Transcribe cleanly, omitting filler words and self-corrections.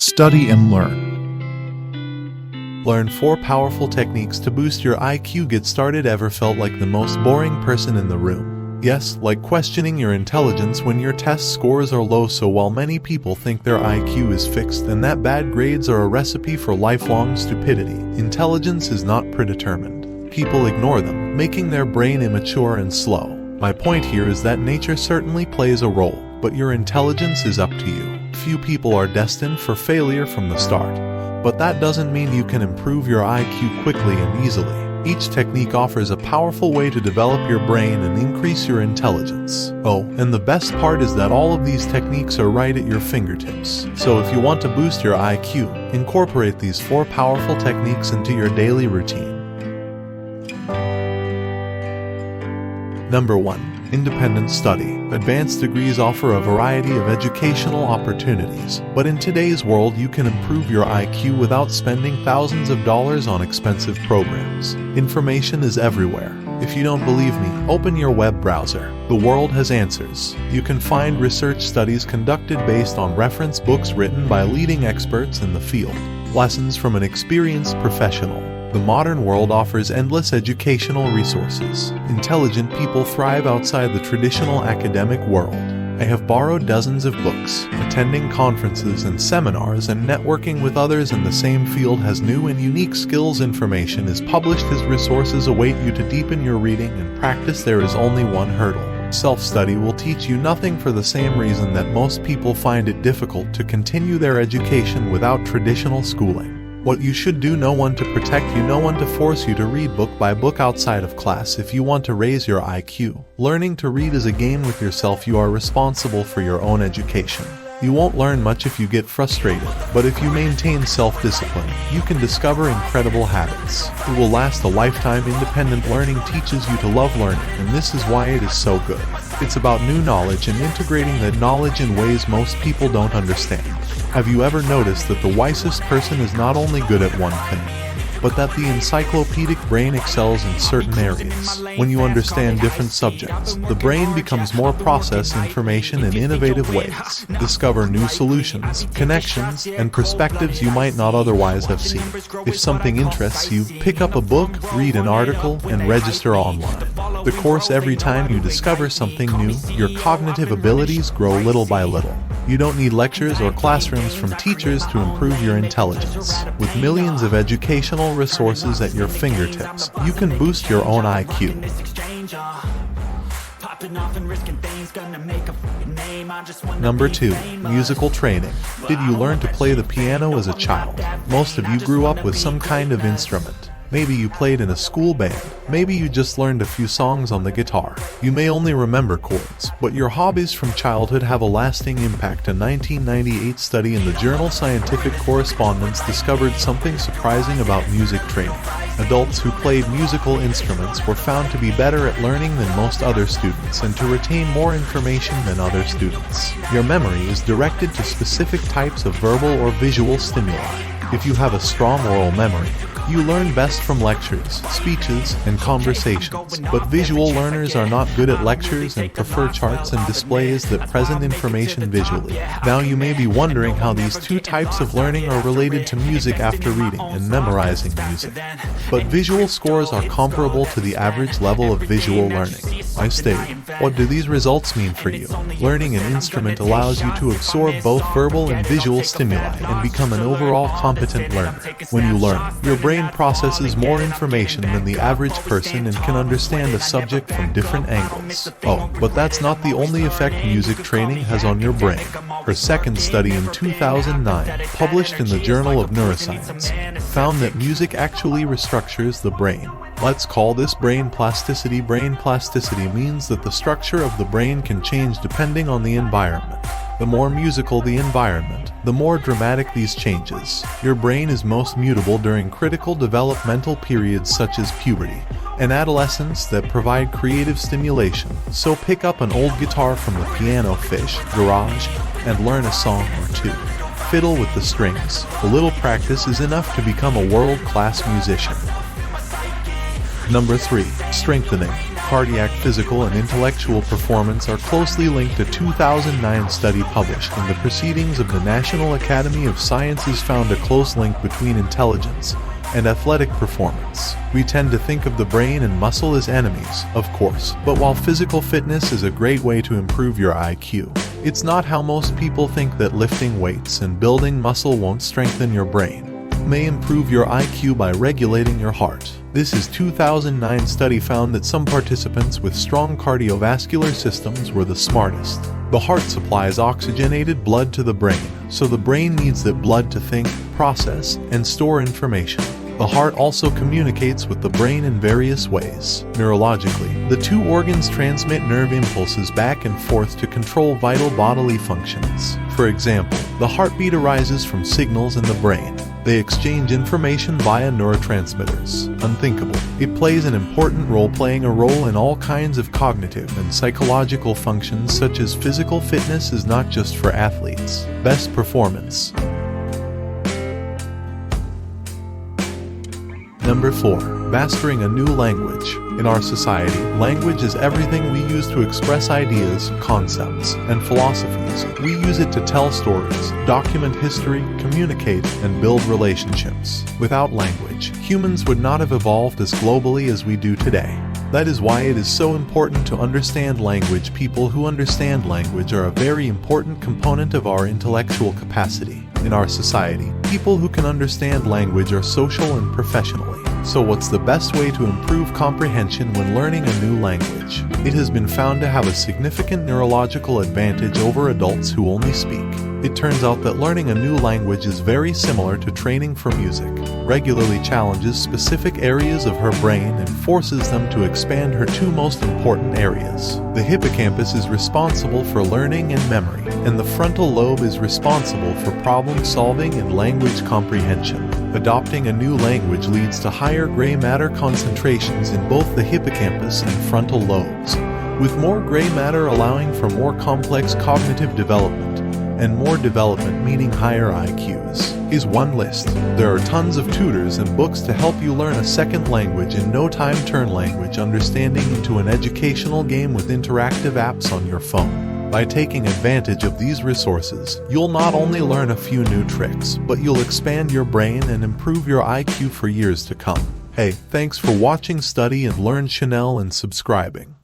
Study and learn. Learn 4 powerful techniques to boost your IQ. Get started. Ever felt like the most boring person in the room? Yes, like questioning your intelligence when your test scores are low. So while many people think their IQ is fixed and that bad grades are a recipe for lifelong stupidity, intelligence is not predetermined. People ignore them, making their brain immature and slow. My point here is that nature certainly plays a role, but your intelligence is up to you. Few people are destined for failure from the start, but that doesn't mean you can improve your IQ quickly and easily. Each technique offers a powerful way to develop your brain and increase your intelligence. Oh, and the best part is that all of these techniques are right at your fingertips. So if you want to boost your IQ, incorporate these 4 powerful techniques into your daily routine. Number 1. Independent study. Advanced degrees offer a variety of educational opportunities, but in today's world you can improve your IQ without spending thousands of dollars on expensive programs. Information is everywhere. If you don't believe me, open your web browser. The world has answers. You can find research studies conducted based on reference books written by leading experts in the field. Lessons from an experienced professional. The modern world offers endless educational resources. Intelligent people thrive outside the traditional academic world. I have borrowed dozens of books, attending conferences and seminars, and networking with others in the same field has new and unique skills. Information is published as resources await you to deepen your reading and practice. There is only one hurdle. Self-study will teach you nothing for the same reason that most people find it difficult to continue their education without traditional schooling. What you should do: no one to protect you, no one to force you to read book by book outside of class. If you want to raise your IQ, learning to read is a game with yourself. You are responsible for your own education. You won't learn much if you get frustrated, but if you maintain self-discipline, you can discover incredible habits. It will last a lifetime. Independent learning teaches you to love learning, and this is why it is so good. It's about new knowledge and integrating that knowledge in ways most people don't understand. Have you ever noticed that the wisest person is not only good at one thing, but that the encyclopedic brain excels in certain areas? When you understand different subjects, the brain becomes more process information in innovative ways, discover new solutions, connections, and perspectives you might not otherwise have seen. If something interests you, pick up a book, read an article, and register online. The course: every time you discover something new, your cognitive abilities grow little by little. You don't need lectures or classrooms from teachers to improve your intelligence. With millions of educational resources at your fingertips, you can boost your own IQ. Number 2. Musical training. Did you learn to play the piano as a child? Most of you grew up with some kind of instrument. Maybe you played in a school band. Maybe you just learned a few songs on the guitar. You may only remember chords, but your hobbies from childhood have a lasting impact. A 1998 study in the journal Scientific Correspondence discovered something surprising about music training. Adults who played musical instruments were found to be better at learning than most other students and to retain more information than other students. Your memory is directed to specific types of verbal or visual stimuli. If you have a strong oral memory, you learn best from lectures, speeches, and conversations, but visual learners are not good at lectures and prefer charts and displays that present information visually. Now you may be wondering how these 2 types of learning are related to music after reading and memorizing music. But visual scores are comparable to the average level of visual learning. I state, what do these results mean for you? Learning an instrument allows you to absorb both verbal and visual stimuli and become an overall competent learner. When you learn, your brain processes more information than the average person and can understand a subject from different angles. Oh, but that's not the only effect music training has on your brain. Her second study in 2009, published in the Journal of Neuroscience, found that music actually restructures the brain. Let's call this brain plasticity. Brain plasticity means that the structure of the brain can change depending on the environment. The more musical the environment, the more dramatic these changes. Your brain is most mutable during critical developmental periods such as puberty and adolescence that provide creative stimulation. So pick up an old guitar from the piano fish garage and learn a song or 2. Fiddle with the strings. A little practice is enough to become a world-class musician. Number 3. Strengthening. cardiac, physical, and intellectual performance are closely linked. A 2009 study published in the Proceedings of the National Academy of Sciences found a close link between intelligence and athletic performance. We tend to think of the brain and muscle as enemies, of course, but while physical fitness is a great way to improve your IQ, it's not how most people think. That lifting weights and building muscle won't strengthen your brain. It may improve your IQ by regulating your heart. This 2009 study found that some participants with strong cardiovascular systems were the smartest. The heart supplies oxygenated blood to the brain, so the brain needs that blood to think, process, and store information. The heart also communicates with the brain in various ways. Neurologically, the two organs transmit nerve impulses back and forth to control vital bodily functions. For example, the heartbeat arises from signals in the brain. They exchange information via neurotransmitters. Unthinkable. It plays an important role, playing a role in all kinds of cognitive and psychological functions, such as physical fitness is not just for athletes. Best performance. Number 4. Mastering a new language. In our society, language is everything we use to express ideas, concepts, and philosophies. We use it to tell stories, document history, communicate, and build relationships. Without language, humans would not have evolved as globally as we do today. That is why it is so important to understand language. People who understand language are a very important component of our intellectual capacity. In our society, people who can understand language are social and professionally. So what's the best way to improve comprehension when learning a new language? It has been found to have a significant neurological advantage over adults who only speak. It turns out that learning a new language is very similar to training for music. Regularly challenges specific areas of her brain and forces them to expand her two most important areas. The hippocampus is responsible for learning and memory, and the frontal lobe is responsible for problem solving and language comprehension. Adopting a new language leads to higher gray matter concentrations in both the hippocampus and frontal lobes, with more gray matter allowing for more complex cognitive development, and more development meaning higher IQs. Is one list. There are tons of tutors and books to help you learn a second language in no time. Turn language understanding into an educational game with interactive apps on your phone. By taking advantage of these resources, you'll not only learn a few new tricks, but you'll expand your brain and improve your IQ for years to come. Hey, thanks for watching Study and Learn Channel and subscribing.